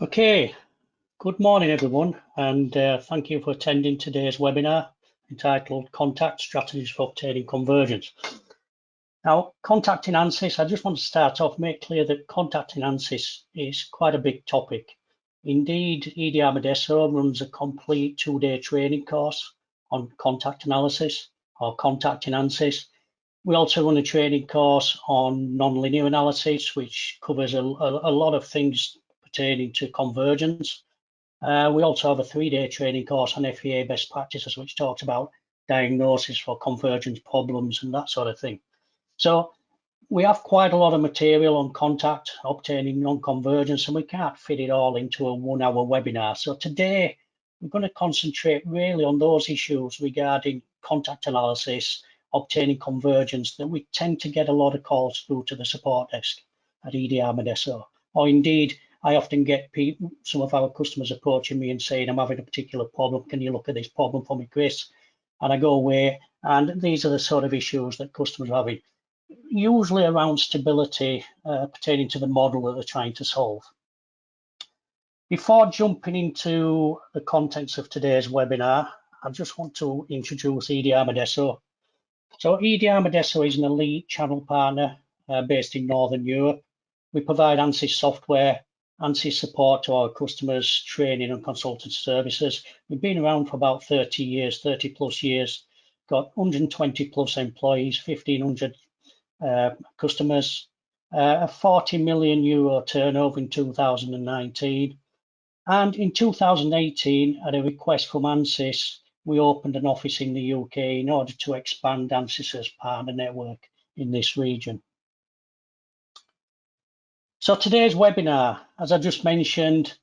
Okay, good morning everyone, and thank you for attending today's webinar entitled Contact Strategies for Obtaining Convergence. Now, contacting Ansys, I just want to start off, make clear that contacting Ansys is quite a big topic. Indeed, EDRMedeso runs a complete 2-day training course on contact analysis or contacting Ansys. We also run a training course on nonlinear analysis, which covers a lot of things pertaining to convergence. We also have a 3-day training course on FEA best practices, which talks about diagnosis for convergence problems and that sort of thing. So we have quite a lot of material on contact, obtaining non-convergence, and we can't fit it all into a 1-hour webinar. So today we're going to concentrate really on those issues regarding contact analysis, obtaining convergence, that we tend to get a lot of calls through to the support desk at EDRMedeso, or indeed I often get some of our customers approaching me and saying, I'm having a particular problem. Can you look at this problem for me, Chris? And I go away, and these are the sort of issues that customers are having, usually around stability pertaining to the model that they're trying to solve. Before jumping into the contents of today's webinar, I just want to introduce EDRMedeso. So EDRMedeso is an elite channel partner based in Northern Europe. We provide Ansys software, Ansys support to our customers, training and consultant services. We've been around for about 30 years, 30 plus years, got 120 plus employees, 1,500 customers, a 40 million euro turnover in 2019. And in 2018, at a request from Ansys, we opened an office in the UK in order to expand Ansys's partner network in this region. So today's webinar, as I just mentioned,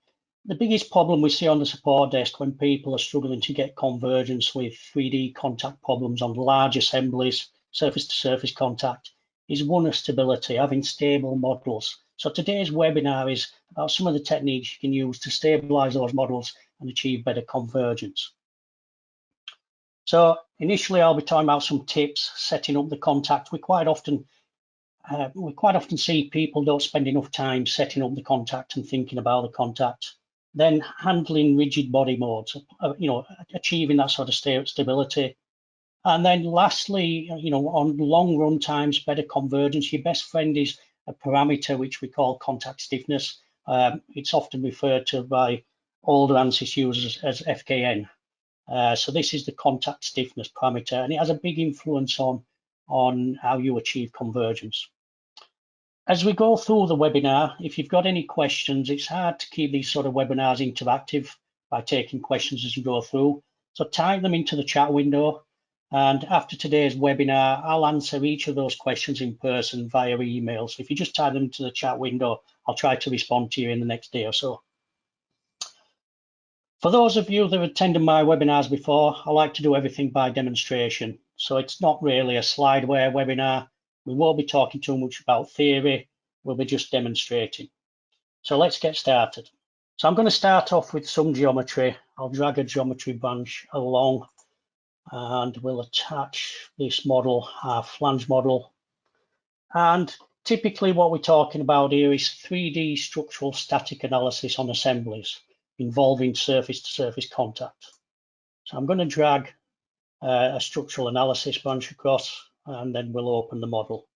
the biggest problem we see on the support desk when people are struggling to get convergence with 3D contact problems on large assemblies, surface-to-surface contact, is one of stability, having stable models. So today's webinar is about some of the techniques you can use to stabilize those models and achieve better convergence. So initially, I'll be talking about some tips setting up the contact. We quite often see people don't spend enough time setting up the contact and thinking about the contact. Then handling rigid body modes, achieving that sort of stability. And then lastly, on long run times, better convergence, your best friend is a parameter which we call contact stiffness. It's often referred to by older Ansys users as FKN. So this is the contact stiffness parameter, and it has a big influence on how you achieve convergence. As we go through the webinar, if you've got any questions, it's hard to keep these sort of webinars interactive by taking questions as you go through. So type them into the chat window. And after today's webinar, I'll answer each of those questions in person via email. So if you just type them into the chat window, I'll try to respond to you in the next day or so. For those of you that have attended my webinars before, I like to do everything by demonstration. So it's not really a slideware webinar. We won't be talking too much about theory. We'll be just demonstrating. So let's get started. So I'm going to start off with some geometry. I'll drag a geometry branch along and we'll attach this model, our flange model. And typically what we're talking about here is 3D structural static analysis on assemblies involving surface-to-surface contact. So I'm going to drag a structural analysis branch across, and then we'll open the model.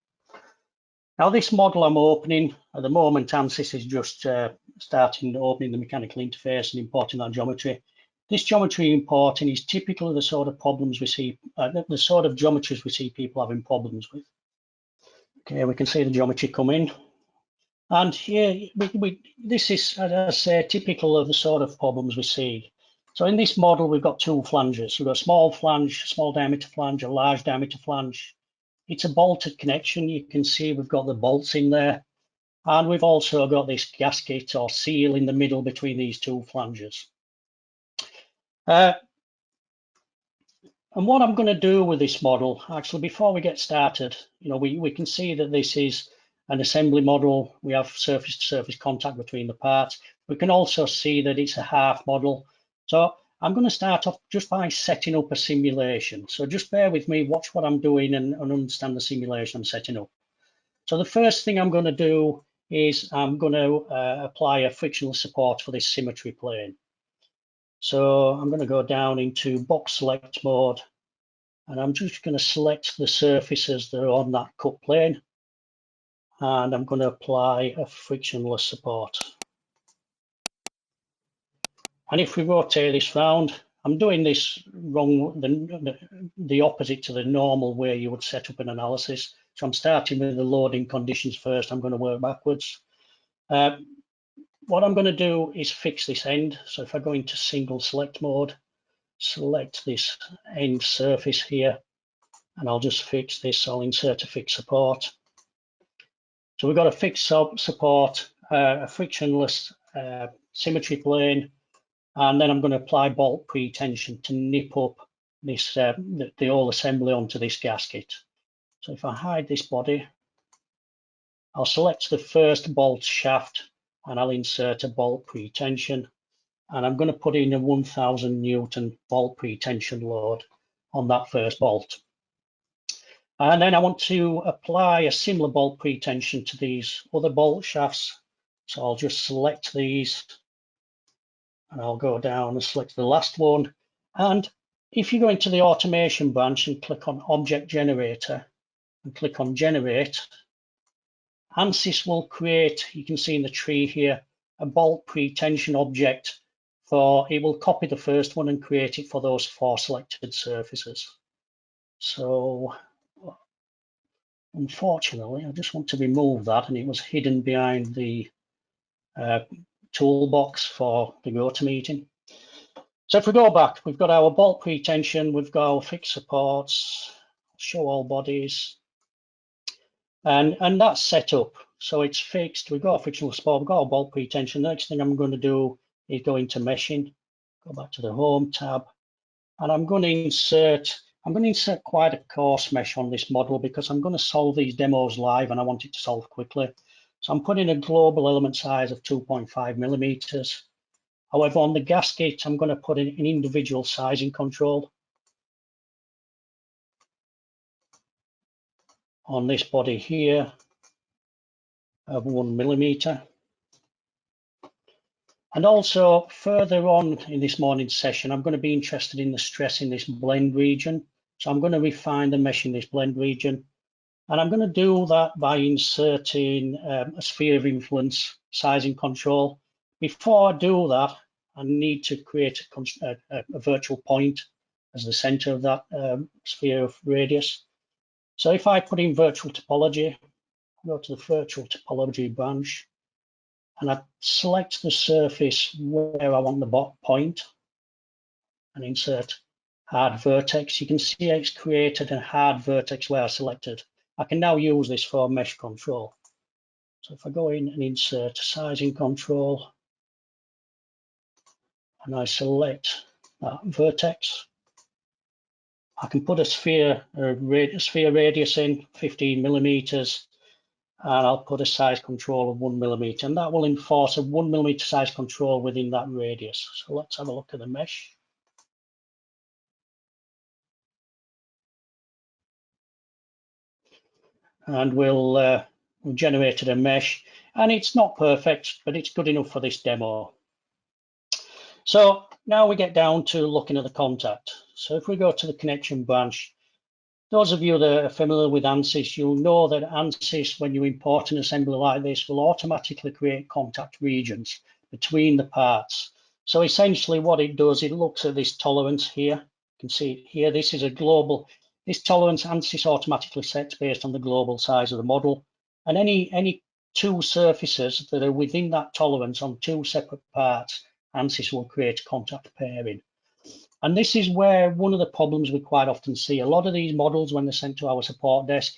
Now this model I'm opening, at the moment Ansys is just starting opening the mechanical interface and importing that geometry. This geometry importing is typical of the sort of problems we see, the sort of geometries we see people having problems with. Okay, we can see the geometry come in. And here, this is, as I say, typical of the sort of problems we see. So in this model, we've got two flanges. We've got a small flange, small diameter flange, a large diameter flange. It's a bolted connection. You can see we've got the bolts in there. And we've also got this gasket or seal in the middle between these two flanges. And what I'm going to do with this model, actually, before we get started, we can see that this is an assembly model. We have surface-to-surface contact between the parts. We can also see that it's a half model. So I'm going to start off just by setting up a simulation. So just bear with me, watch what I'm doing and understand the simulation I'm setting up. So the first thing I'm going to do is I'm going to apply a frictional support for this symmetry plane. So I'm going to go down into box select mode, and I'm just going to select the surfaces that are on that cut plane, and I'm going to apply a frictionless support. And if we rotate this round, I'm doing this wrong, the opposite to the normal way you would set up an analysis. So I'm starting with the loading conditions first. I'm going to work backwards. What I'm going to do is fix this end. So if I go into single select mode, select this end surface here, and I'll just fix this. I'll insert a fixed support. So we've got a fixed support, a frictionless symmetry plane, and then I'm going to apply bolt pre-tension to nip up this the whole assembly onto this gasket. So if I hide this body, I'll select the first bolt shaft and I'll insert a bolt pre-tension, and I'm going to put in a 1000 Newton bolt pre-tension load on that first bolt. And then I want to apply a similar bolt pre-tension to these other bolt shafts. So I'll just select these, and I'll go down and select the last one. And if you go into the automation branch and click on Object Generator and click on Generate, Ansys will create, you can see in the tree here, a bolt pre-tension object for, it will copy the first one and create it for those 4 selected surfaces. So unfortunately, I just want to remove that, and it was hidden behind the toolbox for the GoToMeeting. So if we go back, we've got our bolt pre-tension, we've got our fixed supports, show all bodies, and that's set up. So it's fixed. We've got a frictional support, we've got a bolt pre-tension. The next thing I'm going to do is go into meshing, go back to the Home tab, and I'm going to insert quite a coarse mesh on this model because I'm going to solve these demos live and I want it to solve quickly. So I'm putting a global element size of 2.5 millimeters. However, on the gasket, I'm going to put in an individual sizing control on this body here of 1 millimeter. And also further on in this morning's session, I'm going to be interested in the stress in this blend region. So I'm going to refine the mesh in this blend region. And I'm going to do that by inserting a sphere of influence sizing control. Before I do that, I need to create a virtual point as the center of that sphere of radius. So if I put in virtual topology, go to the virtual topology branch, and I select the surface where I want the point and insert hard vertex. You can see it's created a hard vertex where I selected. I can now use this for mesh control. So if I go in and insert sizing control, and I select that vertex, I can put a sphere radius in 15 millimeters, and I'll put a size control of 1 millimeter, and that will enforce a 1 millimeter size control within that radius. So let's have a look at the mesh. And we've generated a mesh, and it's not perfect, but it's good enough for this demo. So now we get down to looking at the contact. So if we go to the connection branch, those of you that are familiar with Ansys, you'll know that Ansys, when you import an assembly like this, will automatically create contact regions between the parts. So essentially what it does, it looks at this tolerance here. You can see it here. This is a global, this tolerance Ansys automatically sets based on the global size of the model. And any 2 surfaces that are within that tolerance on 2 separate parts, Ansys will create contact pairing. And this is where one of the problems we quite often see. A lot of these models, when they're sent to our support desk,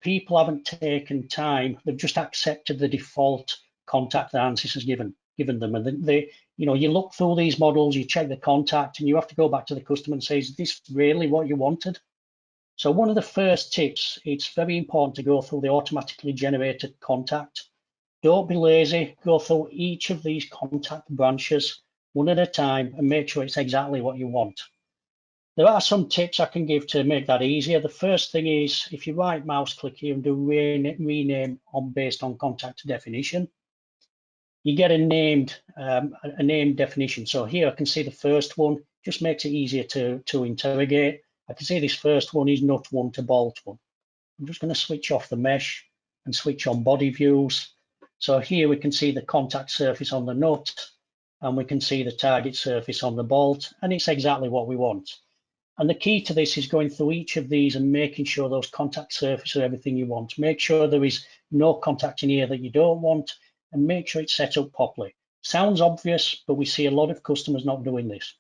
people haven't taken time. They've just accepted the default contact that Ansys has given them. And you look through these models, you check the contact, and you have to go back to the customer and say, is this really what you wanted? So one of the first tips, it's very important to go through the automatically generated contact. Don't be lazy. Go through each of these contact branches one at a time and make sure it's exactly what you want. There are some tips I can give to make that easier. The first thing is if you right mouse click here and do rename based on contact definition, you get a named definition. So here I can see the first one, just makes it easier to interrogate. I can see this first one is nut one to bolt one. I'm just going to switch off the mesh and switch on body views. So here we can see the contact surface on the nut and we can see the target surface on the bolt, and it's exactly what we want. And the key to this is going through each of these and making sure those contact surfaces are everything you want. Make sure there is no contact in here that you don't want, and make sure it's set up properly. Sounds obvious, but we see a lot of customers not doing this.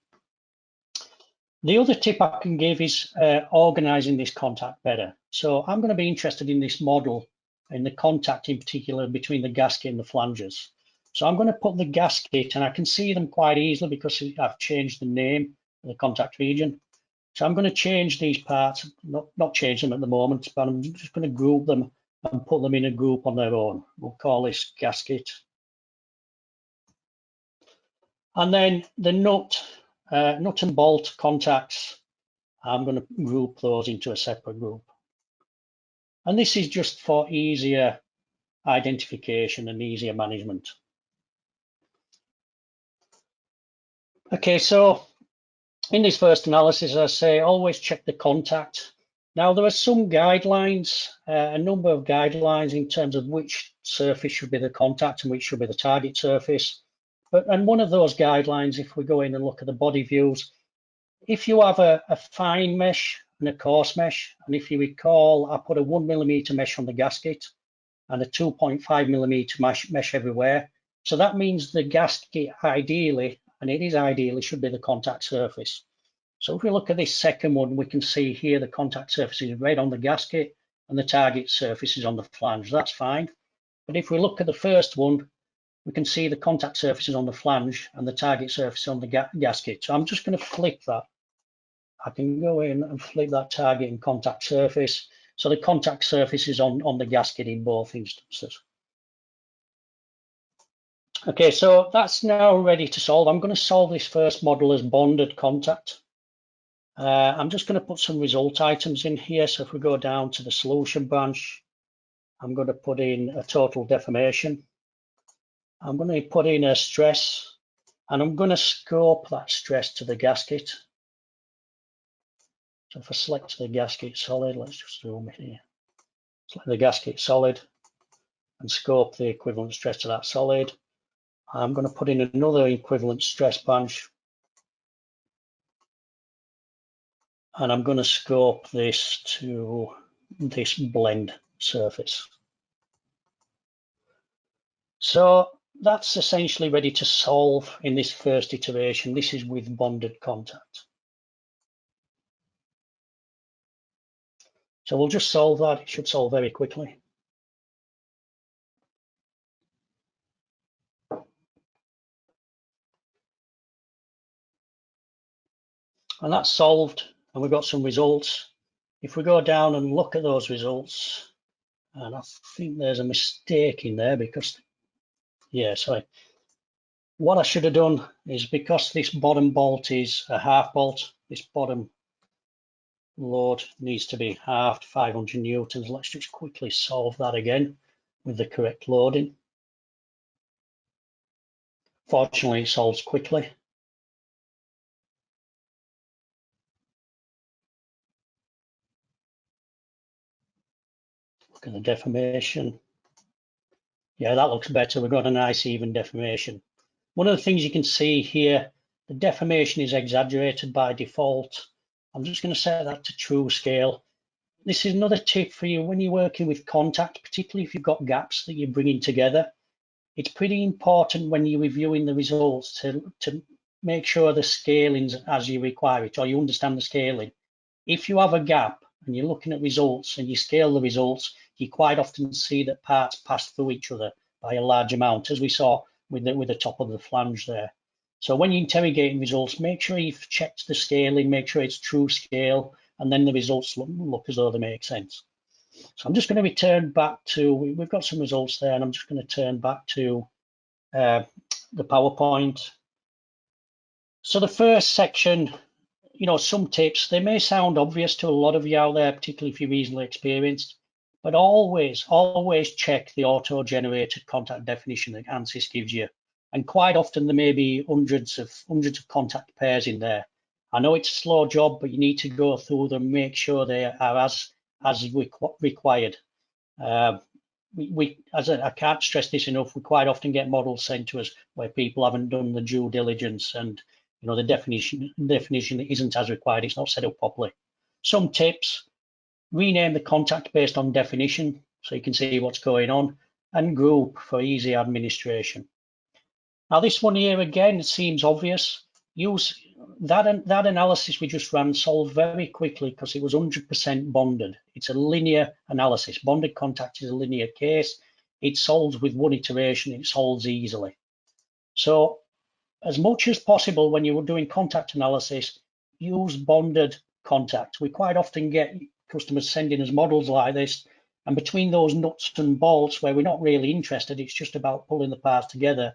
The other tip I can give is organizing this contact better. So I'm going to be interested in this model, in the contact in particular between the gasket and the flanges. So I'm going to put the gasket, and I can see them quite easily because I've changed the name of the contact region. So I'm going to change these parts, not change them at the moment, but I'm just going to group them and put them in a group on their own. We'll call this gasket. And then the nut and bolt contacts, I'm going to group those into a separate group. And this is just for easier identification and easier management. Okay, so in this first analysis, I say always check the contact. Now there are some guidelines, a number of guidelines in terms of which surface should be the contact and which should be the target surface. And one of those guidelines, if we go in and look at the body views, if you have a fine mesh and a coarse mesh, and if you recall, I put a 1mm mesh on the gasket and a 2.5mm mesh everywhere. So that means the gasket ideally, and it is ideally, should be the contact surface. So if we look at this second one, we can see here the contact surface is red on the gasket and the target surface is on the flange. That's fine. But if we look at the first one, we can see the contact surface is on the flange and the target surface on the gasket. So I'm just going to flip that. I can go in and flip that target and contact surface. So the contact surface is on the gasket in both instances. Okay, so that's now ready to solve. I'm going to solve this first model as bonded contact. I'm just going to put some result items in here. So if we go down to the solution branch, I'm going to put in a total deformation. I'm going to put in a stress, and I'm going to scope that stress to the gasket. So if I select the gasket solid, let's just zoom in here. Select the gasket solid and scope the equivalent stress to that solid. I'm going to put in another equivalent stress branch, and I'm going to scope this to this blend surface. So that's essentially ready to solve in this first iteration. This is with bonded contact. So we'll just solve that. It should solve very quickly. And that's solved, and we've got some results. If we go down and look at those results, and I think there's a mistake in there because, yeah, sorry. What I should have done is, because this bottom bolt is a half bolt, this bottom load needs to be halved 500 newtons. Let's just quickly solve that again with the correct loading. Fortunately, it solves quickly. Look at the deformation. Yeah, that looks better. We've got a nice even deformation. One of the things you can see here, the deformation is exaggerated by default. I'm just going to set that to true scale. This is another tip for you when you're working with contact, particularly if you've got gaps that you're bringing together. It's pretty important when you're reviewing the results to make sure the scaling's as you require it, or you understand the scaling. If you have a gap and you're looking at results and you scale the results, you quite often see that parts pass through each other by a large amount, as we saw with the top of the flange there. So when you're interrogating results, make sure you've checked the scaling, make sure it's true scale, and then the results look as though they make sense. So I'm just going to return back to, we've got some results there, and I'm just going to turn back to the PowerPoint. So the first section, some tips, they may sound obvious to a lot of you out there, particularly if you're reasonably experienced, but always check the auto-generated contact definition that Ansys gives you. And quite often there may be hundreds of contact pairs in there. I know it's a slow job, but you need to go through them, make sure they are as required. I can't stress this enough, we quite often get models sent to us where people haven't done the due diligence, and the definition isn't as required, it's not set up properly. Some tips: rename the contact based on definition so you can see what's going on, and group for easy administration. Now this one here again seems obvious. Use that analysis we just ran solved very quickly because it was 100% bonded. It's a linear analysis. Bonded contact is a linear case. It solves with one iteration. It solves easily. So as much as possible when you're doing contact analysis, use bonded contact. We quite often get customers sending us models like this, and between those nuts and bolts where we're not really interested, it's just about pulling the parts together.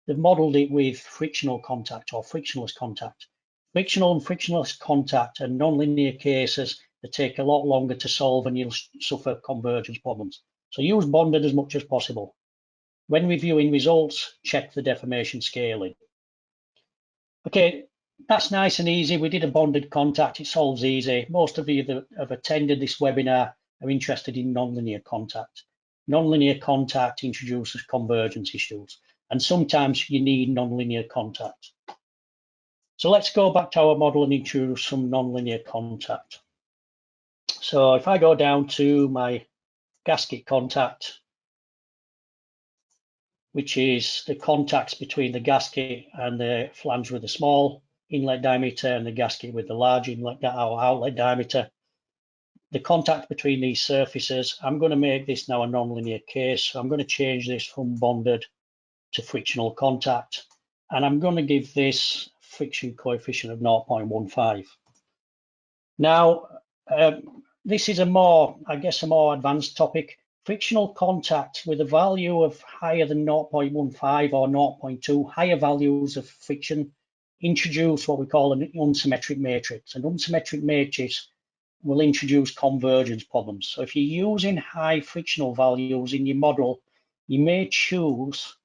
They've modeled it with frictional contact or frictionless contact. Frictional and frictionless contact are nonlinear cases that take a lot longer to solve, and you'll suffer convergence problems. So use bonded as much as possible. When reviewing results, check the deformation scaling. Okay, that's nice and easy. We did a bonded contact, it solves easy. Most of you that have attended this webinar are interested in nonlinear contact. Nonlinear contact introduces convergence issues, and sometimes you need nonlinear contact. So let's go back to our model and introduce some nonlinear contact. So if I go down to my gasket contact, which is the contacts between the gasket and the flange with the small inlet diameter and the gasket with the large inlet or outlet diameter, the contact between these surfaces, I'm going to make this now a nonlinear case. So I'm going to change this from bonded to frictional contact, and I'm going to give this friction coefficient of 0.15. Now, this is a more advanced topic. Frictional contact with a value of higher than 0.15 or 0.2, higher values of friction, introduce what we call an unsymmetric matrix. An unsymmetric matrix will introduce convergence problems. So if you're using high frictional values in your model, you may choose,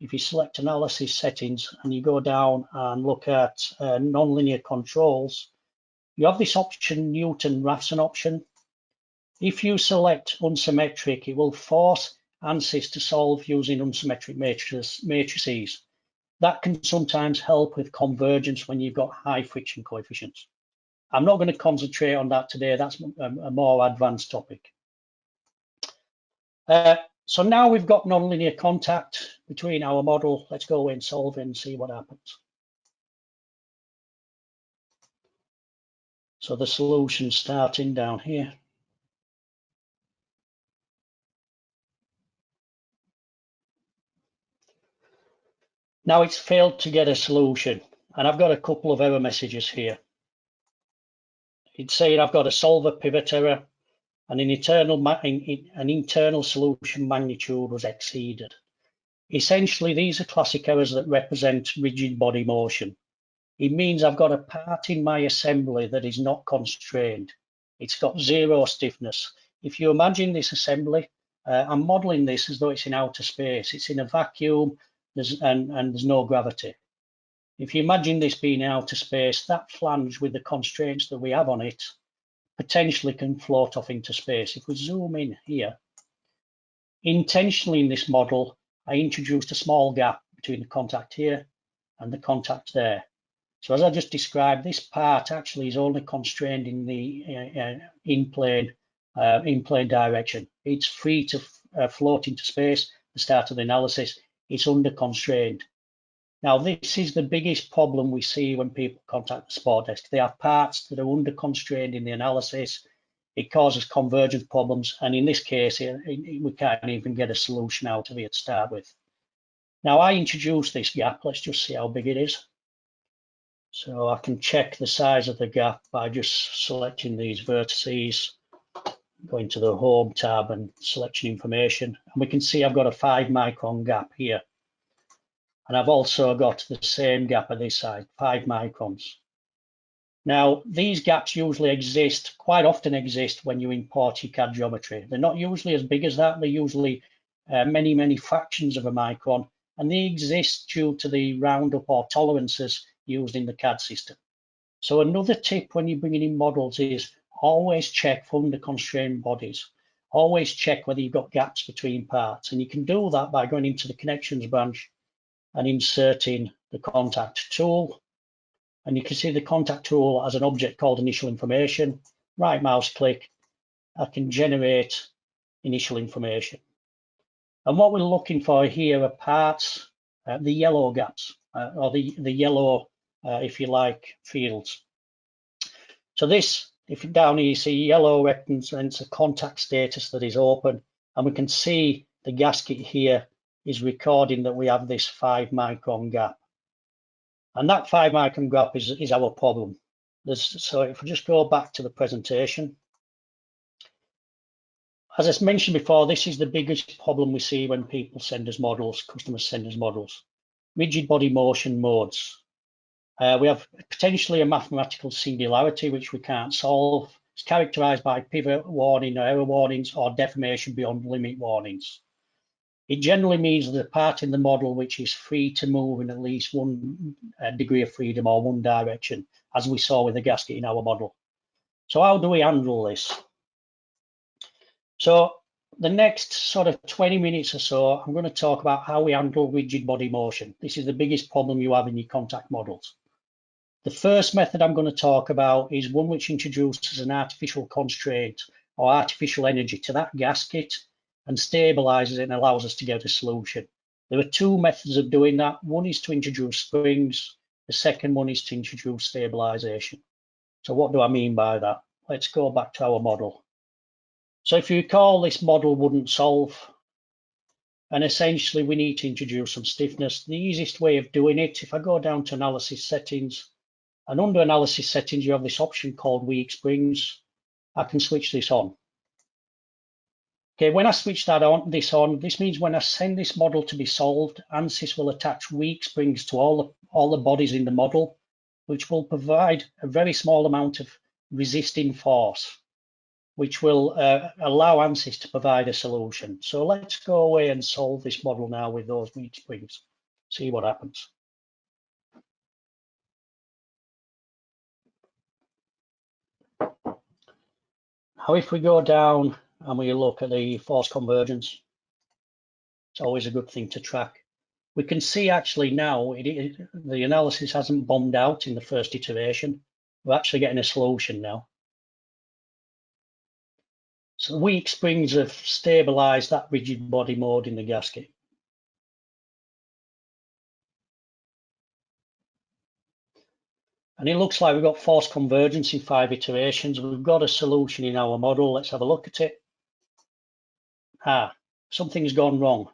if you select analysis settings and you go down and look at nonlinear controls, you have this option, Newton-Raphson option. If you select unsymmetric, it will force Ansys to solve using unsymmetric matrices. That can sometimes help with convergence when you've got high friction coefficients. I'm not going to concentrate on that today. That's a more advanced topic. So now we've got nonlinear contact between our model. Let's go away and solve it and see what happens. So the solution starting down here. Now it's failed to get a solution, and I've got a couple of error messages here. It's saying I've got a solver pivot error, and an internal solution magnitude was exceeded. Essentially, these are classic errors that represent rigid body motion. It means I've got a part in my assembly that is not constrained. It's got zero stiffness. If you imagine this assembly, I'm modeling this as though it's in outer space. It's in a vacuum, and there's no gravity. If you imagine this being outer space, that flange with the constraints that we have on it potentially can float off into space. If we zoom in here, intentionally in this model, I introduced a small gap between the contact here and the contact there. So as I just described, this part actually is only constrained in the in-plane direction. It's free to float into space. The start of the analysis, it's under constrained. Now, this is the biggest problem we see when people contact the support desk. They have parts that are under constrained in the analysis. It causes convergence problems, and in this case, we can't even get a solution out of it to start with. Now, I introduced this gap. Let's just see how big it is. So I can check the size of the gap by just selecting these vertices, going to the Home tab and selection information, and we can see I've got a 5 micron gap here. And I've also got the same gap at this side, 5 microns. Now, these gaps usually exist, quite often exist when you import your CAD geometry. They're not usually as big as that. They're usually many, many fractions of a micron, and they exist due to the roundup or tolerances used in the CAD system. So another tip when you're bringing in models is always check from the constrained bodies. Always check whether you've got gaps between parts. And you can do that by going into the connections branch and inserting the contact tool. And you can see the contact tool as an object called initial information. Right mouse click, I can generate initial information. And what we're looking for here are parts, the yellow gaps, or the yellow, if you like, fields. So this, if you're down here, you see yellow represents a contact status that is open, and we can see the gasket here is recording that we have this 5 micron gap. And that 5 micron gap is our problem. So if we just go back to the presentation, as I mentioned before, this is the biggest problem we see when people send us models, customers send us models. Rigid body motion modes. We have potentially a mathematical singularity which we can't solve. It's characterized by pivot warning or error warnings or deformation beyond limit warnings. It generally means the part in the model which is free to move in at least one degree of freedom or one direction, as we saw with the gasket in our model. So how do we handle this? So the next sort of 20 minutes or so, I'm going to talk about how we handle rigid body motion. This is the biggest problem you have in your contact models. The first method I'm going to talk about is one which introduces an artificial constraint or artificial energy to that gasket and stabilizes it and allows us to get a solution. There are two methods of doing that. One is to introduce springs. The second one is to introduce stabilization. So what do I mean by that? Let's go back to our model. So if you recall, this model wouldn't solve. And essentially, we need to introduce some stiffness. The easiest way of doing it, if I go down to analysis settings, and under analysis settings, you have this option called weak springs. I can switch this on. Okay, when I switch this means when I send this model to be solved, Ansys will attach weak springs to all the bodies in the model, which will provide a very small amount of resisting force, which will allow Ansys to provide a solution. So let's go away and solve this model now with those weak springs, see what happens. Now, if we go down and we look at the force convergence, it's always a good thing to track. We can see actually now the analysis hasn't bombed out in the first iteration. We're actually getting a solution now. So the weak springs have stabilized that rigid body mode in the gasket. And it looks like we've got force convergence in 5 iterations. We've got a solution in our model. Let's have a look at it. Something's gone wrong.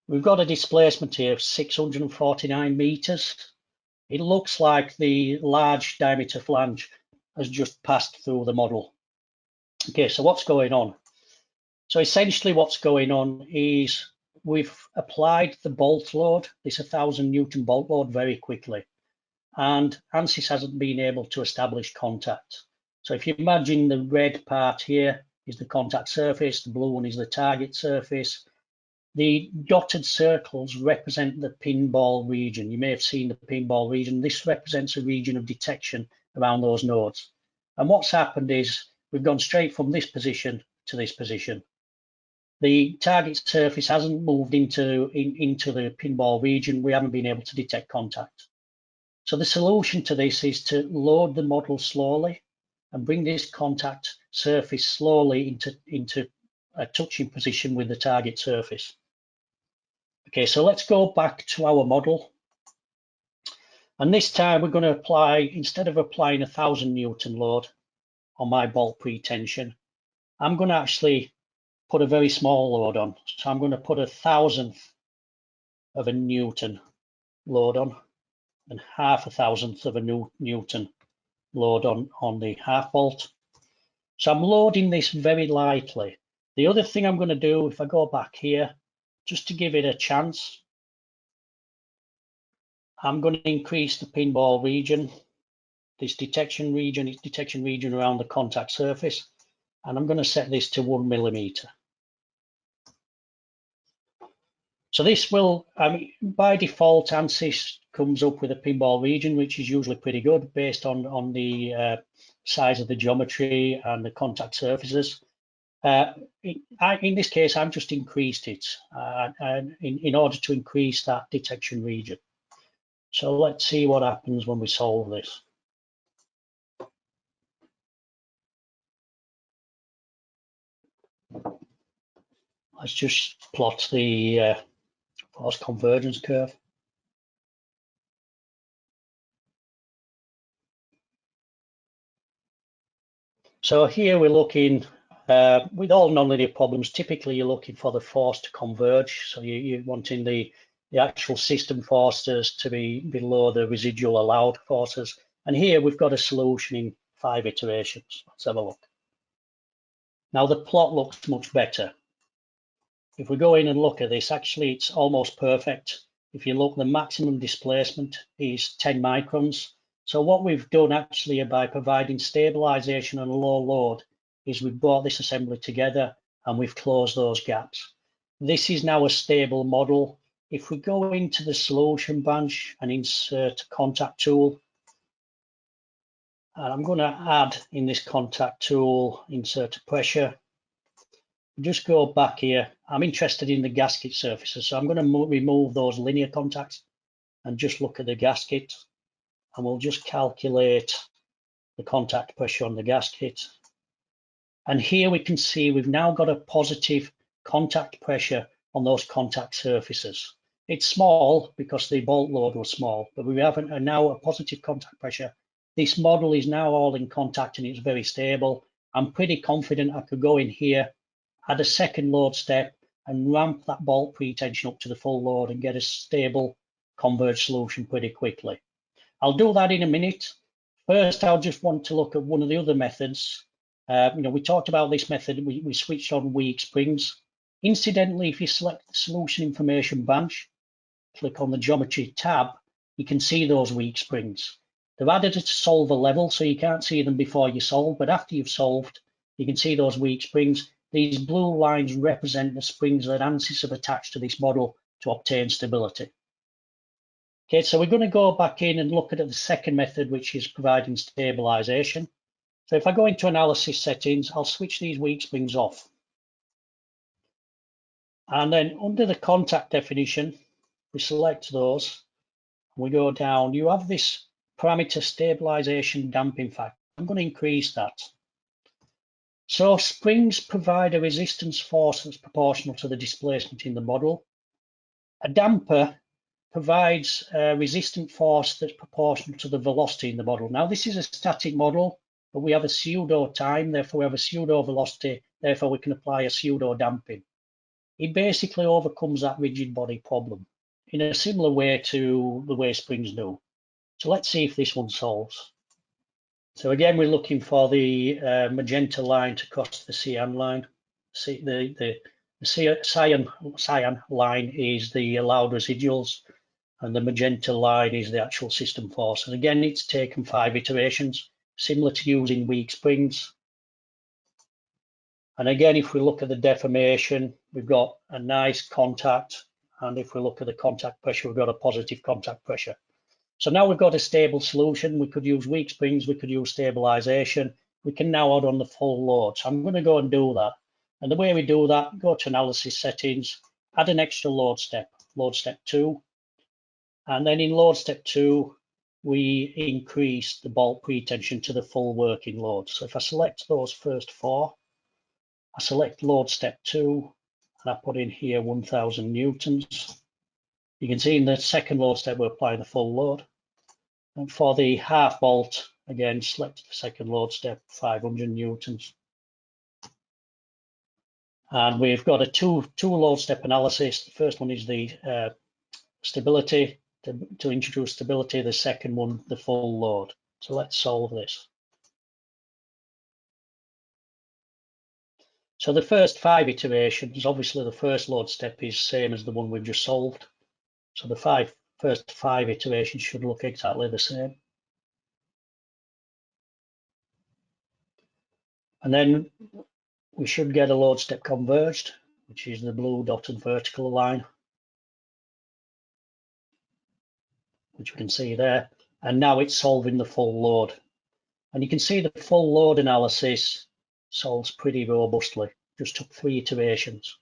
We've got a displacement here of 649 meters. It looks like the large diameter flange has just passed through the model. Okay, so what's going on? So essentially what's going on is we've applied the bolt load, this 1,000 Newton bolt load, very quickly. And Ansys hasn't been able to establish contact. So if you imagine the red part here is the contact surface, the blue one is the target surface. The dotted circles represent the pinball region. You may have seen the pinball region. This represents a region of detection around those nodes. And what's happened is we've gone straight from this position to this position. The target surface hasn't moved into the pinball region. We haven't been able to detect contact. So the solution to this is to load the model slowly and bring this contact surface slowly into a touching position with the target surface. Okay, so let's go back to our model. And this time we're going to apply, instead of applying 1,000 Newton load on my bolt pretension, I'm going to actually put a very small load on. So I'm going to put 1,000th of a Newton load on and 0.5 of a Newton load on the half bolt. So I'm loading this very lightly. The other thing I'm going to do, if I go back here, just to give it a chance, I'm going to increase the pinball region this detection region. It's detection region around the contact surface. And I'm going to set this to 1 millimeter. So this will, by default, Ansys comes up with a pinball region, which is usually pretty good based on the size of the geometry and the contact surfaces. In this case, I've just increased it in order to increase that detection region. So let's see what happens when we solve this. Let's just plot the force convergence curve. So here we're looking, with all nonlinear problems, typically you're looking for the force to converge. So you're wanting the actual system forces to be below the residual allowed forces. And here we've got a solution in 5 iterations. Let's have a look. Now the plot looks much better. If we go in and look at this, actually it's almost perfect. If you look, the maximum displacement is 10 microns. So what we've done actually by providing stabilization and low load is we've brought this assembly together and we've closed those gaps. This is now a stable model. If we go into the solution branch and insert a contact tool, and I'm going to add in this contact tool, insert a pressure. Just go back here. I'm interested in the gasket surfaces, so I'm going to remove those linear contacts and just look at the gasket, and we'll just calculate the contact pressure on the gasket. And here we can see we've now got a positive contact pressure on those contact surfaces. It's small because the bolt load was small, but we have now a positive contact pressure. This model is now all in contact and it's very stable. I'm pretty confident I could go in here, add a second load step and ramp that bolt pretension up to the full load and get a stable converged solution pretty quickly. I'll do that in a minute. First, I'll just want to look at one of the other methods. We talked about this method, we switched on weak springs. Incidentally, if you select the solution information branch, click on the geometry tab, you can see those weak springs. They're added to solver level, so you can't see them before you solve, but after you've solved, you can see those weak springs. These blue lines represent the springs that Ansys have attached to this model to obtain stability. Okay, so we're going to go back in and look at the second method, which is providing stabilization. So if I go into analysis settings, I'll switch these weak springs off. And then under the contact definition, we select those, and we go down. You have this parameter stabilization damping factor. I'm going to increase that. So springs provide a resistance force that's proportional to the displacement in the model. A damper provides a resistant force that's proportional to the velocity in the model. Now, this is a static model, but we have a pseudo time, therefore we have a pseudo velocity, therefore we can apply a pseudo damping. It basically overcomes that rigid body problem in a similar way to the way springs do. So let's see if this one solves. So again, we're looking for the magenta line to cross the cyan line. See, the cyan line is the allowed residuals, and the magenta line is the actual system force. And again, it's taken 5 iterations, similar to using weak springs. And again, if we look at the deformation, we've got a nice contact. And if we look at the contact pressure, we've got a positive contact pressure. So now we've got a stable solution. We could use weak springs, we could use stabilization. We can now add on the full load. So I'm going to go and do that. And the way we do that, go to analysis settings, add an extra load step 2. And then in load step 2, we increase the bolt pretension to the full working load. So if I select those first 4, I select load step 2, and I put in here 1000 newtons. You can see in the second load step, we're applying the full load. And for the half bolt, again, select the second load step, 500 newtons. And we've got a two load step analysis. The first one is the stability, to introduce stability. The second one, the full load. So let's solve this. So the first 5 iterations, obviously the first load step is same as the one we've just solved. So the first five iterations should look exactly the same. And then we should get a load step converged, which is the blue dotted vertical line, which we can see there. And now it's solving the full load. And you can see the full load analysis solves pretty robustly. Just took 3 iterations.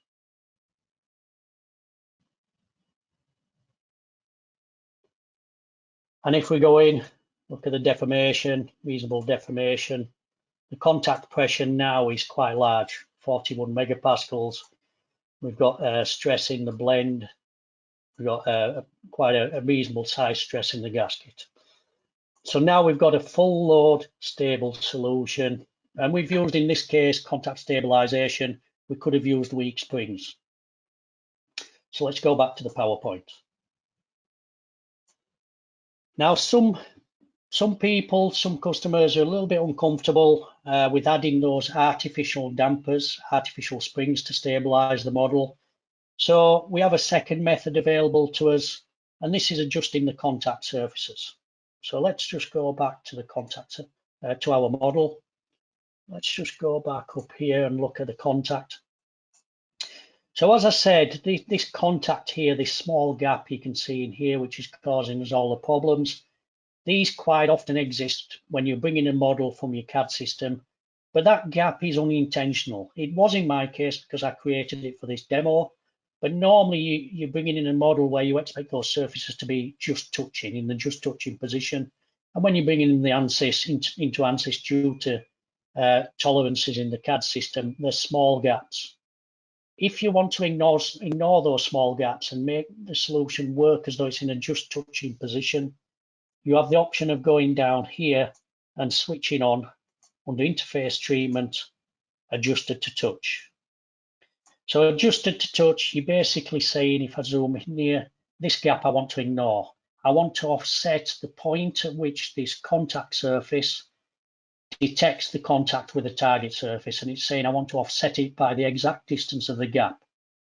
And if we go in, look at the deformation, reasonable deformation, the contact pressure now is quite large, 41 megapascals. We've got stress in the blend. We've got quite a reasonable size stress in the gasket. So now we've got a full load stable solution. And we've used, in this case, contact stabilization. We could have used weak springs. So let's go back to the PowerPoint. Now, some people, some customers are a little bit uncomfortable with adding those artificial dampers, artificial springs to stabilize the model. So we have a second method available to us, and this is adjusting the contact surfaces. So let's just go back to the contact, to our model. Let's just go back up here and look at the contact. So as I said, this contact here, this small gap you can see in here, which is causing us all the problems, these quite often exist when you're bringing a model from your CAD system, but that gap is unintentional. It was in my case because I created it for this demo, but normally you're bringing in a model where you expect those surfaces to be just touching, in the just touching position. And when you're bringing in the Ansys into Ansys due to tolerances in the CAD system, there's small gaps. If you want to ignore those small gaps and make the solution work as though it's in a just touching position, you have the option of going down here and switching on under interface treatment, adjusted to touch. So adjusted to touch, you're basically saying, if I zoom in here, this gap I want to ignore. I want to offset the point at which this contact surface detects the contact with the target surface, and it's saying I want to offset it by the exact distance of the gap.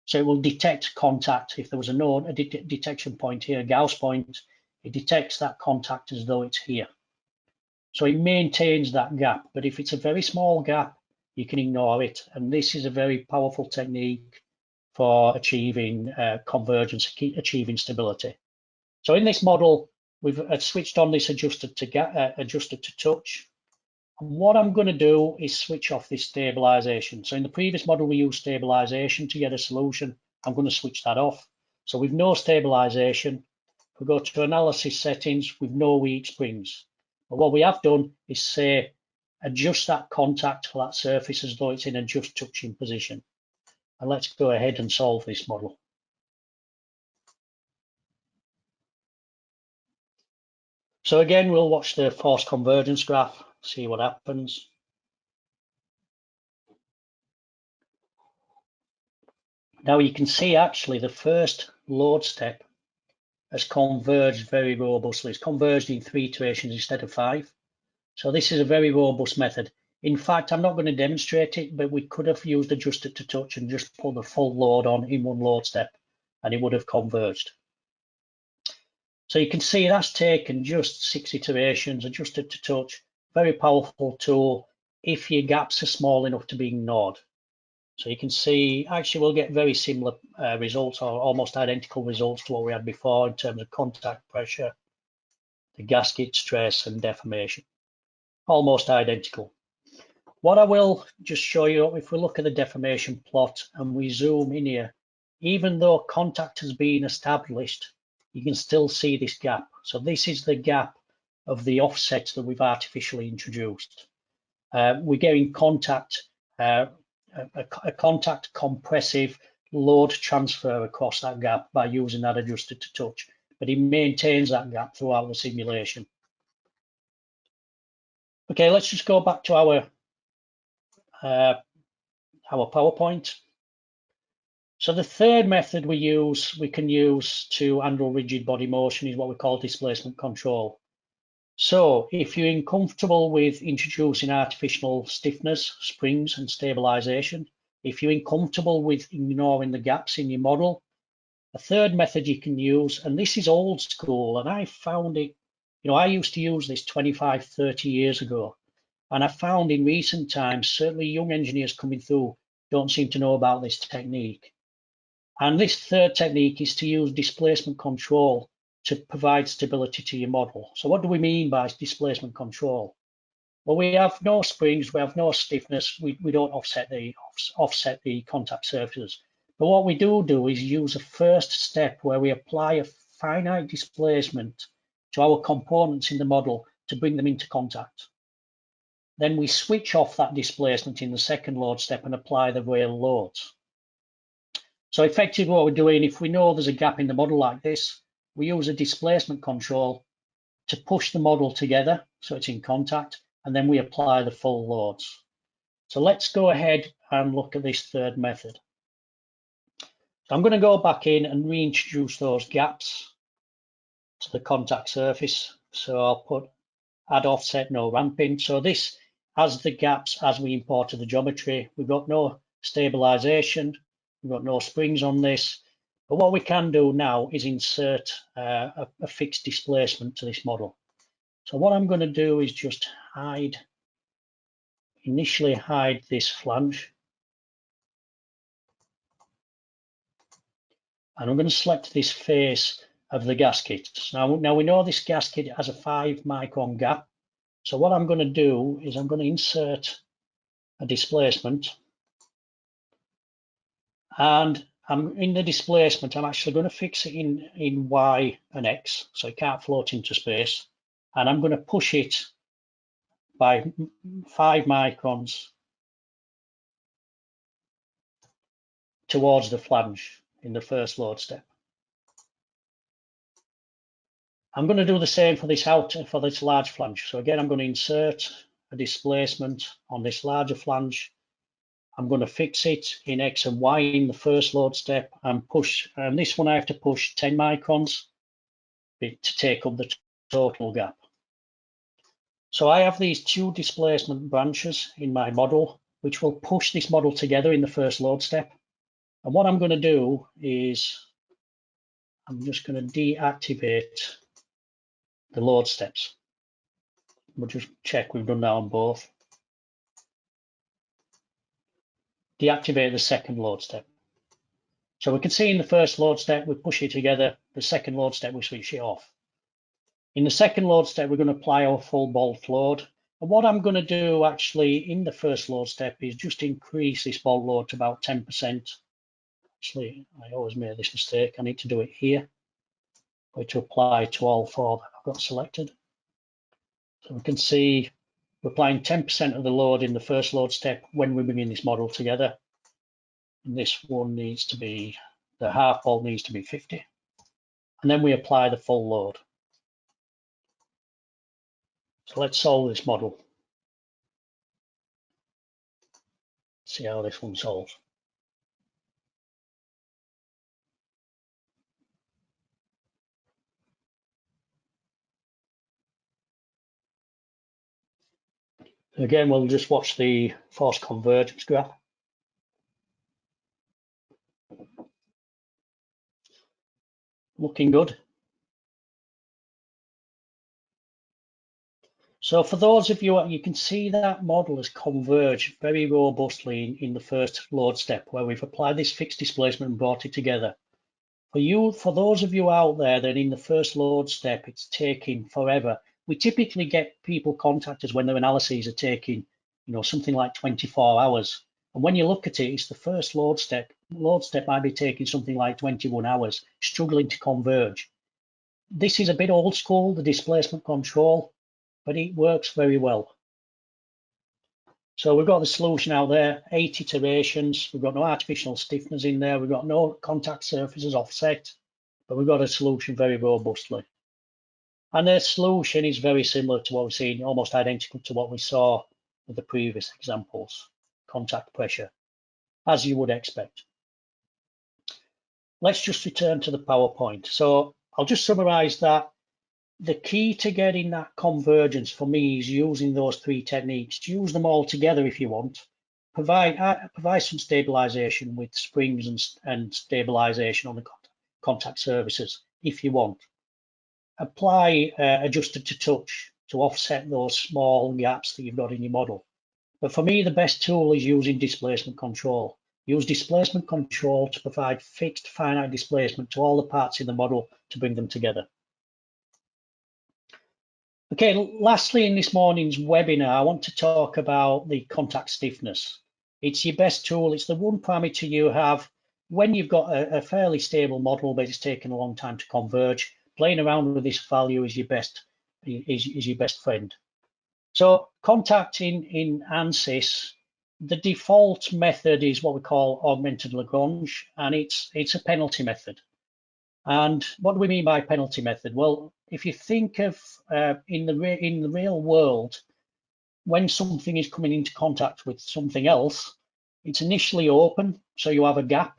So it will detect contact. If there was a detection point here, a Gauss point, it detects that contact as though it's here. So it maintains that gap, but if it's a very small gap, you can ignore it. And this is a very powerful technique for achieving convergence, achieving stability. So in this model, we've switched on this adjusted to touch. And what I'm going to do is switch off this stabilization. So in the previous model, we used stabilization to get a solution. I'm going to switch that off. So with no stabilization, we go to analysis settings with no weak springs. But what we have done is say, adjust that contact for that surface as though it's in a just touching position. And let's go ahead and solve this model. So again, we'll watch the force convergence graph, see what happens. Now you can see actually the first load step has converged very robustly. It's converged in 3 iterations instead of 5. So this is a very robust method. In fact, I'm not going to demonstrate it, but we could have used adjusted to touch and just put the full load on in one load step, and it would have converged. So you can see that's taken just 6 iterations, adjusted to touch, very powerful tool if your gaps are small enough to be ignored. So you can see, actually we'll get very similar results, or almost identical results to what we had before in terms of contact pressure, the gasket stress and deformation. Almost identical. What I will just show you, if we look at the deformation plot and we zoom in here, even though contact has been established, you can still see this gap. So this is the gap of the offset that we've artificially introduced. We're getting contact, a contact compressive load transfer across that gap by using that adjusted to touch, but it maintains that gap throughout the simulation. Okay, let's just go back to our PowerPoint. So the third method we can use to handle rigid body motion is what we call displacement control. So if you're uncomfortable with introducing artificial stiffness, springs and stabilization, if you're uncomfortable with ignoring the gaps in your model, a third method you can use, and this is old school, and I found it, I used to use this 25, 30 years ago. And I found in recent times, certainly young engineers coming through don't seem to know about this technique. And this third technique is to use displacement control to provide stability to your model. So what do we mean by displacement control? Well, we have no springs, we have no stiffness, we don't offset the contact surfaces. But what we do is use a first step where we apply a finite displacement to our components in the model to bring them into contact. Then we switch off that displacement in the second load step and apply the rail loads. So effectively what we're doing, if we know there's a gap in the model like this, we use a displacement control to push the model together so it's in contact, and then we apply the full loads. So let's go ahead and look at this third method. So I'm going to go back in and reintroduce those gaps to the contact surface. So I'll put add offset, no ramping. So this has the gaps as we imported the geometry. We've got no stabilization, we've got no springs on this. But what we can do now is insert a fixed displacement to this model. So what I'm going to do is just initially hide this flange. And I'm going to select this face of the gasket. Now we know this gasket has a 5 micron gap. So what I'm going to do is I'm going to insert a displacement. And in the displacement, I'm actually going to fix it in Y and X, so it can't float into space. And I'm going to push it by 5 microns towards the flange in the first load step. I'm going to do the same for this large flange. So again, I'm going to insert a displacement on this larger flange. I'm going to fix it in X and Y in the first load step and push. And this one I have to push 10 microns to take up the total gap. So I have these two displacement branches in my model, which will push this model together in the first load step. And what I'm going to do is I'm just going to deactivate the load steps. We'll just check we've done that on both. Deactivate the second load step. So we can see in the first load step, we push it together. The second load step, we switch it off. In the second load step, we're going to apply our full bolt load. And what I'm going to do actually in the first load step is just increase this bolt load to about 10%. Actually, I always make this mistake. I need to do it here. Going to apply to all four that I've got selected. So we can see we're applying 10% of the load in the first load step when we're bringing this model together. And this one needs to be, the half bolt needs to be 50. And then we apply the full load. So let's solve this model. See how this one solves. Again, we'll just watch the force convergence graph. Looking good. So for those of you, you can see that model has converged very robustly in the first load step where we've applied this fixed displacement and brought it together. For those of you out there that in the first load step, it's taking forever. We typically get people contact us when their analyses are taking, something like 24 hours. And when you look at it, it's the first load step. Load step might be taking something like 21 hours, struggling to converge. This is a bit old school, the displacement control, but it works very well. So we've got the solution out there, 8 iterations. We've got no artificial stiffness in there. We've got no contact surfaces offset, but we've got a solution very robustly. And the solution is very similar to what we've seen, almost identical to what we saw with the previous examples, contact pressure, as you would expect. Let's just return to the PowerPoint. So I'll just summarize that. The key to getting that convergence for me is using those 3 techniques. Use them all together if you want. Provide some stabilization with springs and stabilization on the contact surfaces if you want. Apply adjusted to touch to offset those small gaps that you've got in your model. But for me, the best tool is using displacement control. Use displacement control to provide fixed finite displacement to all the parts in the model to bring them together. Okay, lastly in this morning's webinar, I want to talk about the contact stiffness. It's your best tool. It's the one parameter you have when you've got a fairly stable model, but it's taken a long time to converge. Playing around with this value is your best friend. So contact in Ansys, the default method is what we call augmented Lagrange, and it's a penalty method. And what do we mean by penalty method? Well, if you think of in the real world, when something is coming into contact with something else, it's initially open, so you have a gap,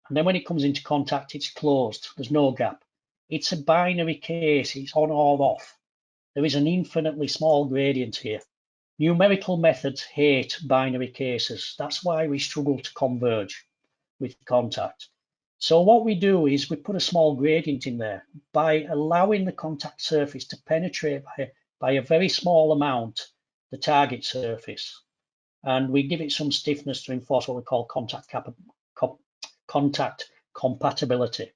and then when it comes into contact, it's closed. There's no gap. It's a binary case. It's on or off. There is an infinitely small gradient here. Numerical methods hate binary cases. That's why we struggle to converge with contact. So what we do is we put a small gradient in there by allowing the contact surface to penetrate by a very small amount the target surface. And we give it some stiffness to enforce what we call contact compatibility.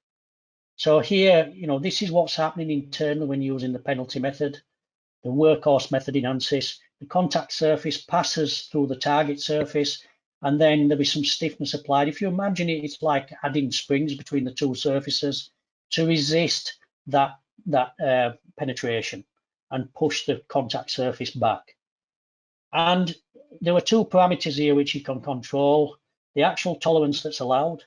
So here, this is what's happening internally when using the penalty method, the workhorse method in Ansys. The contact surface passes through the target surface, and then there is some stiffness applied. If you imagine it, it's like adding springs between the two surfaces to resist that penetration and push the contact surface back. And there are two parameters here which you can control: the actual tolerance that's allowed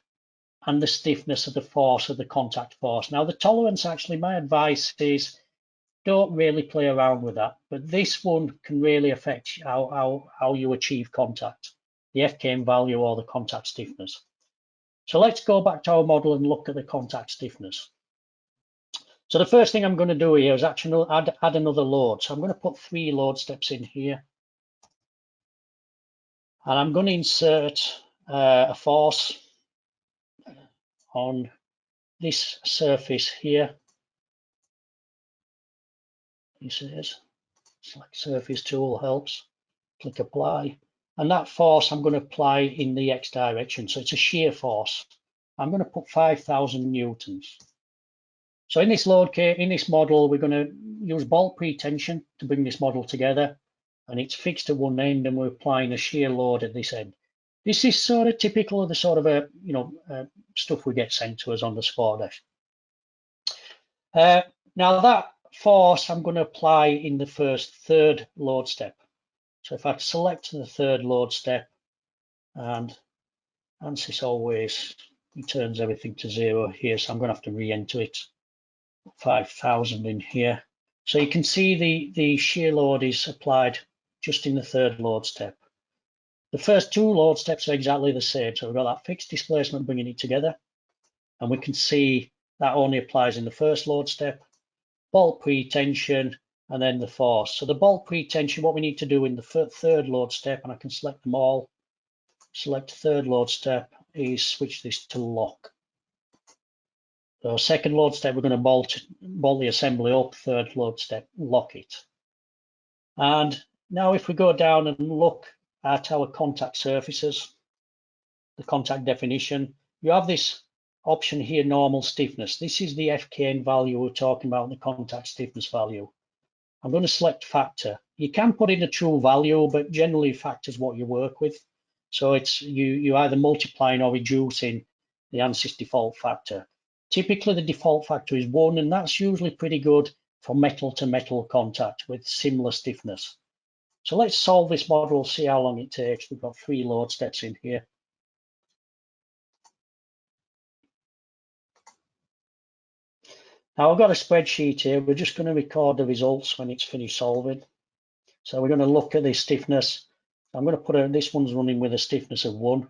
and the stiffness of the force of the contact force. Now, the tolerance, actually, my advice is don't really play around with that, but this one can really affect how you achieve contact, the FKM value or the contact stiffness. So let's go back to our model and look at the contact stiffness. So the first thing I'm going to do here is actually add another load. So I'm going to put 3 load steps in here. And I'm going to insert a force on this surface here. This is select surface tool helps. Click apply. And that force I'm going to apply in the X direction. So it's a shear force. I'm going to put 5,000 newtons. So in this model, we're going to use bolt pre-tension to bring this model together. And it's fixed at one end, and we're applying a shear load at this end. This is sort of typical of the sort of stuff we get sent to us on the support desk. Now that force I'm going to apply in the third load step. So if I select the third load step, and Ansys always returns everything to 0 here, so I'm going to have to re-enter it. 5,000 in here. So you can see the shear load is applied just in the third load step. The first 2 load steps are exactly the same. So we've got that fixed displacement bringing it together, and we can see that only applies in the first load step, bolt pre-tension, and then the force. So the bolt pre-tension, what we need to do in the third load step, and I can select them all, select third load step, is switch this to lock. So second load step, we're going to bolt the assembly up, third load step, lock it. And now if we go down and look at our contact surfaces, the contact definition, you have this option here, normal stiffness. This is the FKN value we're talking about, the contact stiffness value. I'm going to select factor. You can put in a true value, but generally factor is what you work with. So it's you either multiplying or reducing the Ansys default factor. Typically, the default factor is 1, and that's usually pretty good for metal-to-metal contact with similar stiffness. So let's solve this model, see how long it takes. We've got 3 load steps in here. Now I've got a spreadsheet here. We're just going to record the results when it's finished solving. So we're going to look at the stiffness. I'm going to put this one's running with a stiffness of 1.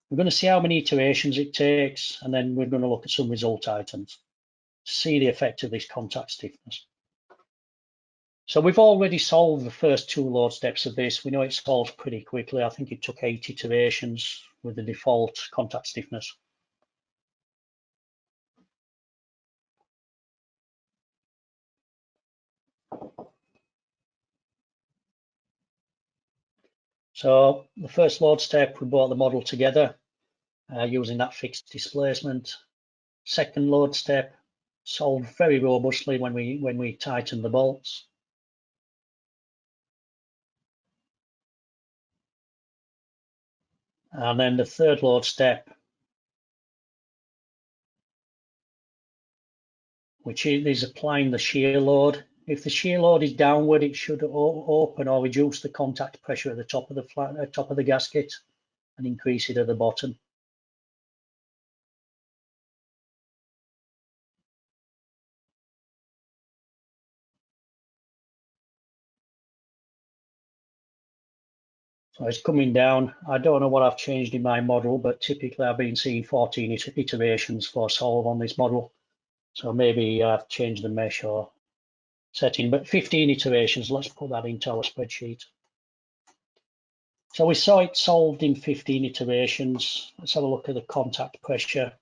We're going to see how many iterations it takes, and then we're going to look at some result items to see the effect of this contact stiffness. So we've already solved the first 2 load steps of this. We know it solves pretty quickly. I think it took 8 iterations with the default contact stiffness. So the first load step, we brought the model together using that fixed displacement. Second load step, solved very robustly when we tightened the bolts. And then the third load step, which is applying the shear load. If the shear load is downward, it should open or reduce the contact pressure at the top of the top of the gasket and increase it at the bottom. So it's coming down. I don't know what I've changed in my model, but typically I've been seeing 14 iterations for solve on this model. So maybe I've changed the mesh or setting, but 15 iterations. Let's put that into our spreadsheet. So we saw it solved in 15 iterations. Let's have a look at the contact pressure.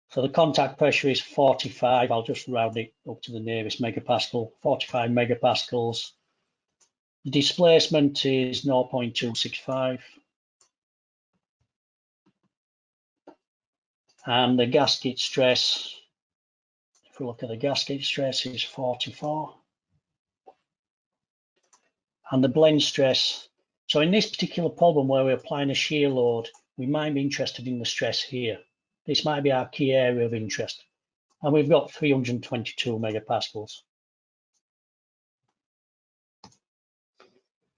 So the contact pressure is 45. I'll just round it up to the nearest megapascal, 45 megapascals. The displacement is 0.265. And the gasket stress, if we look at the gasket stress, is 44. And the blend stress. So in this particular problem where we're applying a shear load, we might be interested in the stress here. This might be our key area of interest. And we've got 322 megapascals.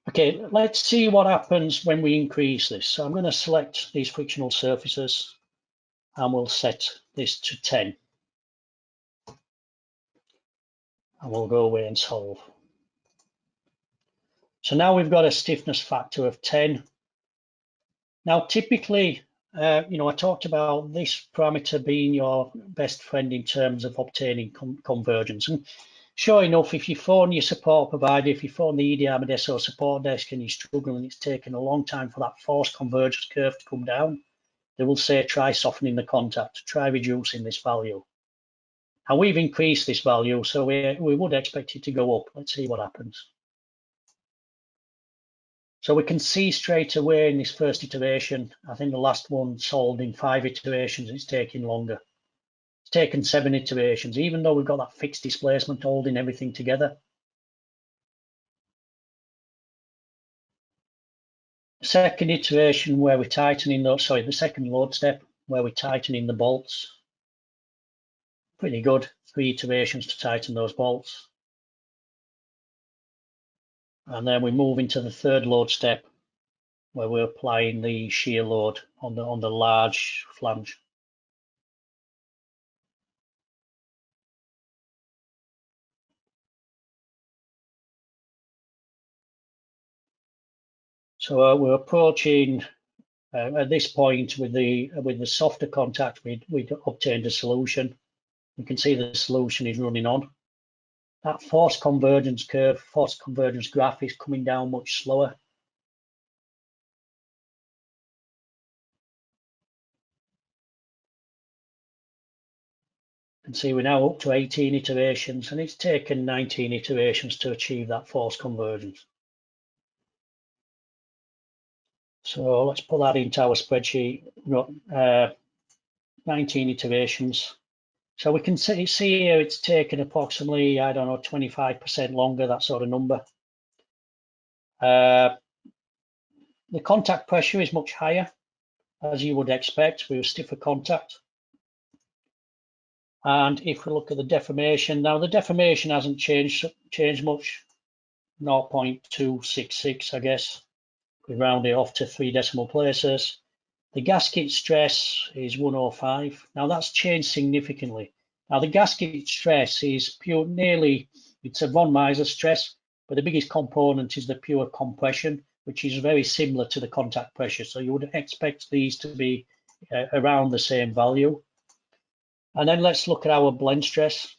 Okay, let's see what happens when we increase this. So I'm going to select these frictional surfaces and we'll set this to 10. And we'll go away and solve. So now we've got a stiffness factor of 10. Now, typically, I talked about this parameter being your best friend in terms of obtaining convergence. And sure enough, if you phone your support provider, if you phone the EDRMedeso support desk and you're struggling and it's taken a long time for that forced convergence curve to come down, they will say, try softening the contact, try reducing this value. And we've increased this value, so we would expect it to go up. Let's see what happens. So we can see straight away in this first iteration, I think the last one solved in 5 iterations, it's taking longer. It's taken 7 iterations, even though we've got that fixed displacement holding everything together. The second iteration where we're tightening those, the second load step where we're tightening the bolts. Pretty good, 3 iterations to tighten those bolts. And then we move into the third load step where we're applying the shear load on the large flange. So we're approaching at this point with the softer contact, we'd obtained a solution. You can see the solution is running on. That forced convergence curve, forced convergence graph is coming down much slower. You can see we're now up to 18 iterations, and it's taken 19 iterations to achieve that forced convergence. So let's put that into our spreadsheet. We've got 19 iterations. So we can see here it's taken approximately, 25% longer, that sort of number. The contact pressure is much higher, as you would expect with a stiffer contact. And if we look at the deformation, now the deformation hasn't changed much, 0.266, I guess. We round it off to 3 decimal places. The gasket stress is 105. Now that's changed significantly. Now the gasket stress is it's a von Miser stress, but the biggest component is the pure compression, which is very similar to the contact pressure. So you would expect these to be around the same value. And then let's look at our blend stress.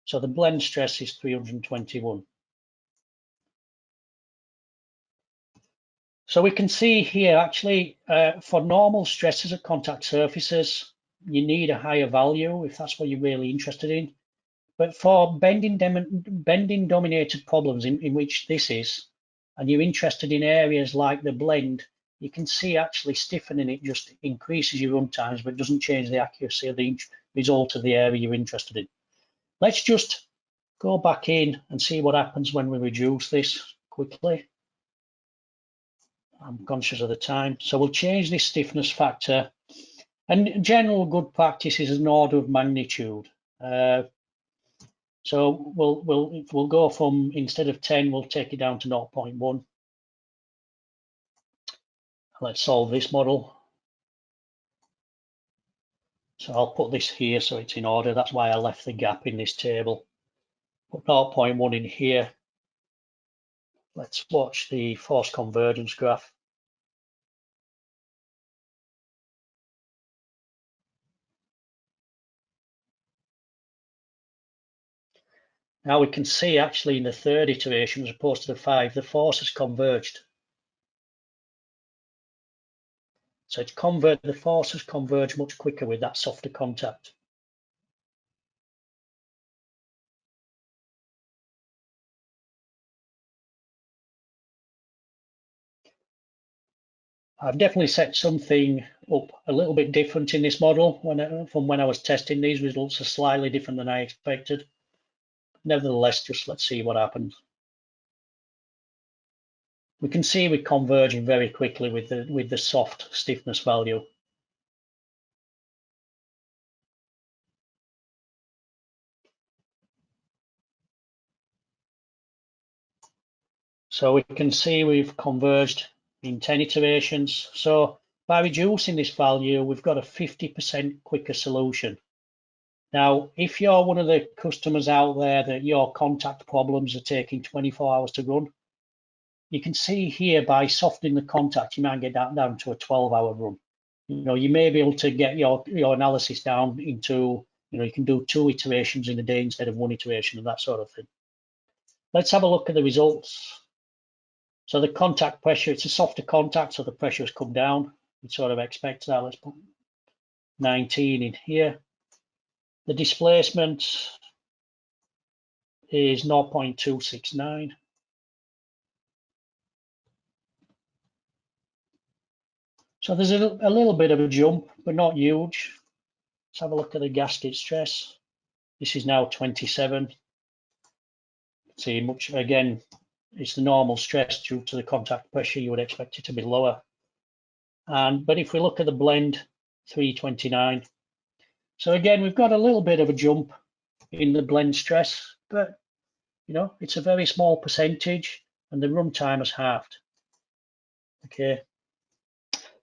So the blend stress is 321. So we can see here, actually, for normal stresses at contact surfaces, you need a higher value if that's what you're really interested in. But for bending dominated problems in which this is, and you're interested in areas like the blend, you can see actually stiffening it just increases your run times, but doesn't change the accuracy of the result of the area you're interested in. Let's just go back in and see what happens when we reduce this quickly. I'm conscious of the time. So we'll change this stiffness factor. And general good practice is an order of magnitude. So we'll go from, instead of 10, we'll take it down to 0.1. Let's solve this model. So I'll put this here so it's in order. That's why I left the gap in this table. Put 0.1 in here. Let's watch the force convergence graph. Now we can see actually in the third iteration as opposed to the 5, the force has converged. So the force has converged much quicker with that softer contact. I've definitely set something up a little bit different in this model from when I was testing. These results are slightly different than I expected. Nevertheless, just let's see what happens. We can see we're converging very quickly with the soft stiffness value. So we can see we've converged in 10 iterations. So by reducing this value, we've got a 50% quicker solution. Now, if you're one of the customers out there that your contact problems are taking 24 hours to run, you can see here by softening the contact, you might get that down to a 12-hour run. You may be able to get your analysis down into, you can do 2 iterations in a day instead of 1 iteration and that sort of thing. Let's have a look at the results. So the contact pressure, it's a softer contact, so the pressure has come down. You'd sort of expect that. Let's put 19 in here. The displacement is 0.269. So there's a little bit of a jump, but not huge. Let's have a look at the gasket stress. This is now 27. See, much again, it's the normal stress due to the contact pressure. You would expect it to be lower. But if we look at the blend, 329. So again, we've got a little bit of a jump in the blend stress, but it's a very small percentage, and the runtime has halved. Okay.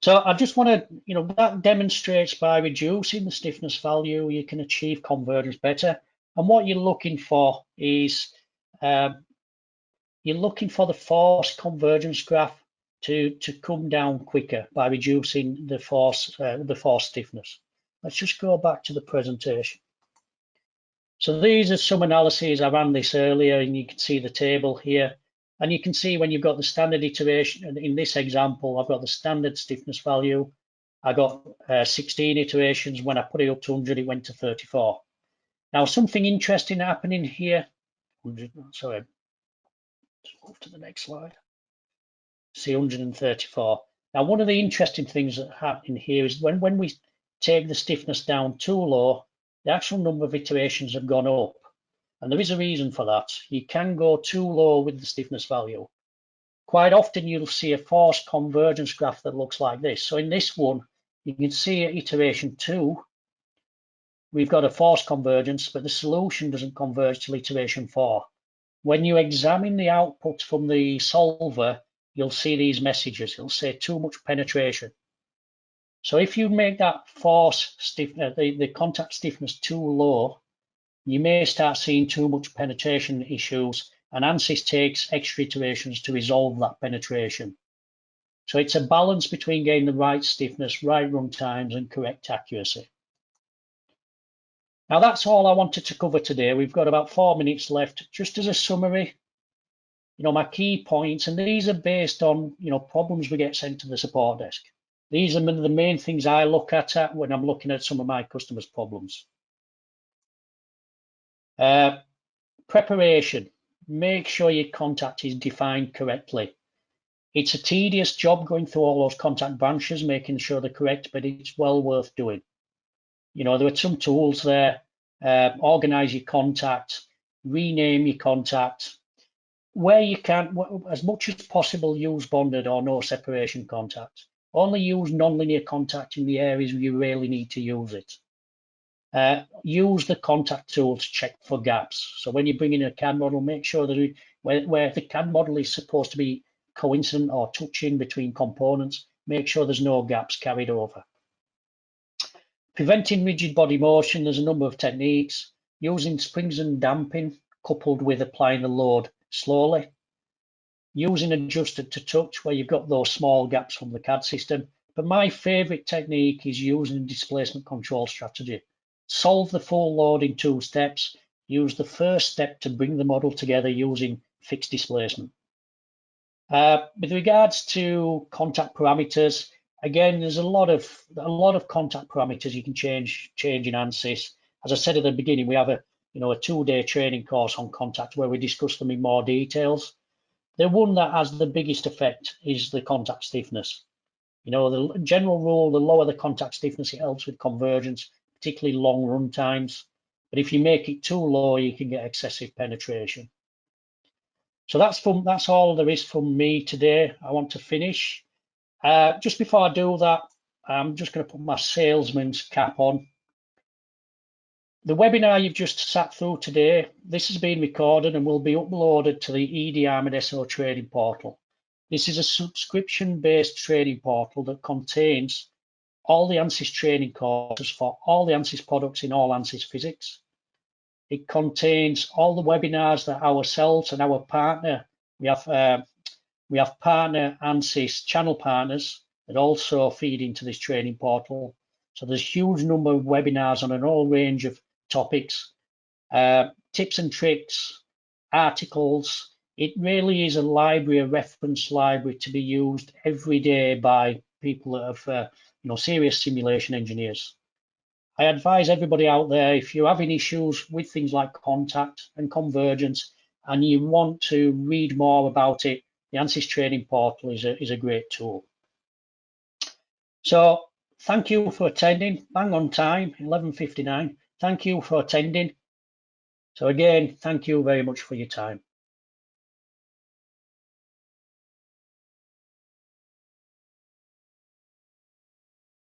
So I just want to, that demonstrates by reducing the stiffness value, you can achieve convergence better. And what you're looking for is you're looking for the force convergence graph to come down quicker by reducing the force stiffness. Let's just go back to the presentation. So these are some analyses. I ran this earlier, and you can see the table here. And you can see when you've got the standard iteration, in this example, I've got the standard stiffness value. I got 16 iterations. When I put it up to 100, it went to 34. Now, something interesting happening here. Sorry, let's move to the next slide. See 134. Now, one of the interesting things that happen here is when we take the stiffness down too low, the actual number of iterations have gone up. And there is a reason for that. You can go too low with the stiffness value. Quite often you'll see a force convergence graph that looks like this. So in this one, you can see at iteration 2, we've got a force convergence, but the solution doesn't converge till iteration 4. When you examine the output from the solver, you'll see these messages. It'll say too much penetration. So if you make that force stiffness, the contact stiffness too low, you may start seeing too much penetration issues, and Ansys takes extra iterations to resolve that penetration. So it's a balance between getting the right stiffness, right run times, and correct accuracy. Now that's all I wanted to cover today. We've got about 4 minutes left. Just as a summary, my key points, and these are based on, problems we get sent to the support desk. These are the main things I look at when I'm looking at some of my customers' problems. Preparation. Make sure your contact is defined correctly. It's a tedious job going through all those contact branches, making sure they're correct, but it's well worth doing. You know, there are some tools there. Organize your contact, rename your contact. Where you can, as much as possible, use bonded or no separation contact. Only use nonlinear contact in the areas where you really need to use it. Use the contact tool to check for gaps. So when you bring in a CAD model, make sure that where the CAD model is supposed to be coincident or touching between components, make sure there's no gaps carried over. Preventing rigid body motion, there's a number of techniques. Using springs and damping coupled with applying the load slowly. Using adjusted to touch where you've got those small gaps from the CAD system. But my favorite technique is using displacement control strategy. Solve the full load in 2 steps. Use the first step to bring the model together using fixed displacement. With regards to contact parameters, again, there's a lot of contact parameters you can change in Ansys. As I said at the beginning, we have a 2-day training course on contact where we discuss them in more details. The one that has the biggest effect is the contact stiffness. You know, the general rule, the lower the contact stiffness, it helps with convergence, particularly long run times. But if you make it too low, you can get excessive penetration. So that's all there is from me today. I want to finish. Just before I do that, I'm just going to put my salesman's cap on. The webinar you've just sat through today, this has been recorded and will be uploaded to the EDRMedeso trading portal. This is a subscription-based trading portal that contains all the Ansys training courses for all the Ansys products in all Ansys physics. It contains all the webinars that ourselves and our partner, we have partner Ansys channel partners that also feed into this training portal. So there's a huge number of webinars on an whole range of topics, tips and tricks, articles. It really is a library, a reference library to be used every day by people that have, serious simulation engineers. I advise everybody out there, if you're having issues with things like contact and convergence and you want to read more about it, the Ansys training portal is a great tool. So thank you for attending. Bang on time, 11:59. Thank you for attending. So again, thank you very much for your time.